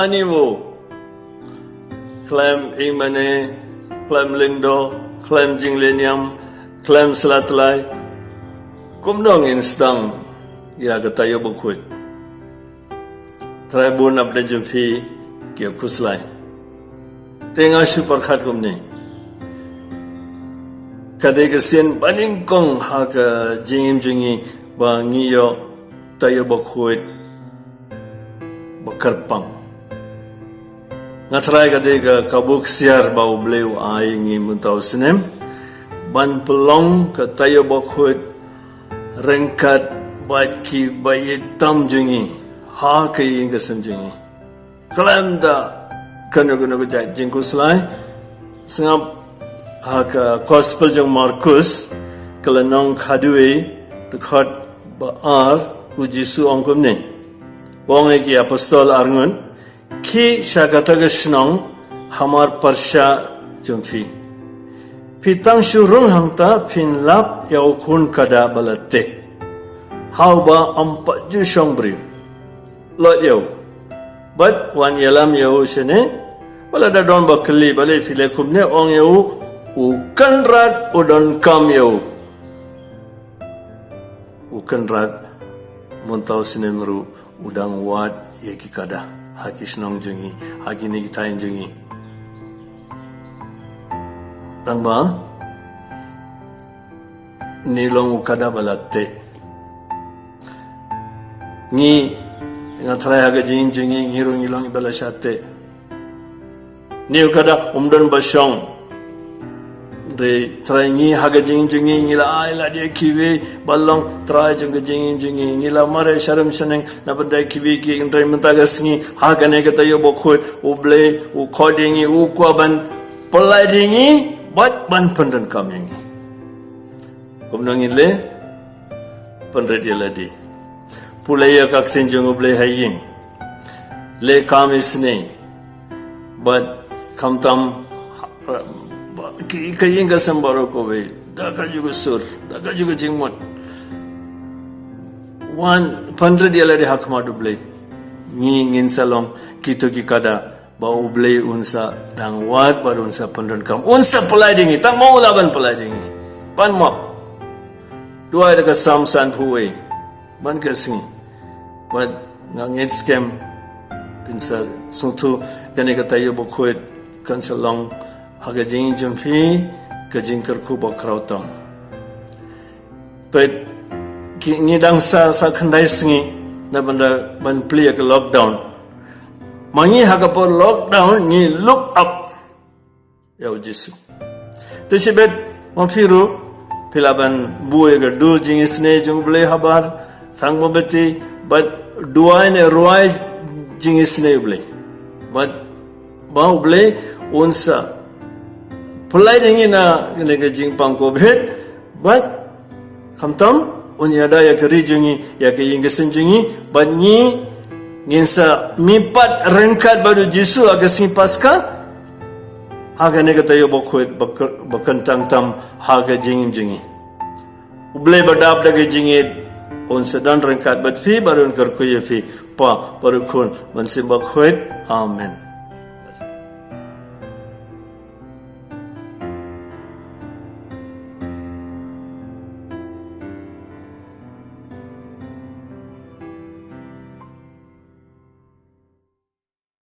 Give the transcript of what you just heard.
aniwo klaim imane klaim lindo klaim jingleniam klaim selatlai kumno instang ya gatayo bukhut tribun apne jumpi ke khuslai tenga super khat kumni kade kesin baning kong ha ka jingim jingi ba ngiyo tayo bukhut bakarpang ngatrai kade ka kabuk siar ba ubleu ai ngi muntau sinem ban pelong ka tayo bukhut rengkat baik ki bayi tam jingi ha ke ing kesin jingi klaim da kanu jai jingku slai sengap haka gospel jong Markus kelenong khadui dekat baar ujisu ongkum ni wong ki apostol arngun ki shagata gesnong hamar parsha jongfi pitang shurung hangta pinlap yau kun kada balate how ba ampa ju shongbri lot yau but wan yalam yau shene wala da don bakli bale file kumne ong yau ukan rat udon kam yau ukan rat muntau sinemru udang wat yeki kada haki snong jungi haki ni kitain jungi tangba nilong ukada balate ni ngatrai haga jing jungi ngirung ilong balasate ni ukada umdon basong de trai ngi haga jing jungi ngila ai la dia kiwi balong trai jung jing jungi ngila mare sharam saneng na bandai kiwi ki indrai mentaga singi haga ne kata yo bokhut uble u khodingi u kwaban polai dingi bat ban pandan kamengi kumnangin le panredia ladi pulaya ka ksenjung uble haying le kam isne but kamtam kaying ka sambaro ko be daga juga sur daga juga jingmot wan panredia ladi hakma duble ngin salong kito ki kada ba uble unsa dang wat bar unsa pandan kam unsa pelai dingi tang mau laban pelai dingi pan mop dua ada sam san phuwe ban ka sing but ngangit scam pinsa sutu gane ka tayo bokhot kan salong haga jing jumpi ka jingkar ku bokrautong Peit ngidang sa khandai singi na banda ban pli ka lockdown mangi haga po lockdown ni look up yau jisu tesibet mafiru pilaban buwe ga du jing isne jung ble habar thang mobeti but duai ne ruai jing isne ble but ba ble unsa pulai dingi na nega jing pangko bet but kamtam unya da ya keri jungi ya ke ingesen jungi but ni nginsa mipat rengkat baru jisu aga sipaska haga nega tayo bokhot bakantang tam haga jingim jingi uble badap daga jingit on sedan rengkat bat fi baru karku ye fi pa baru kun mansim bokhot amen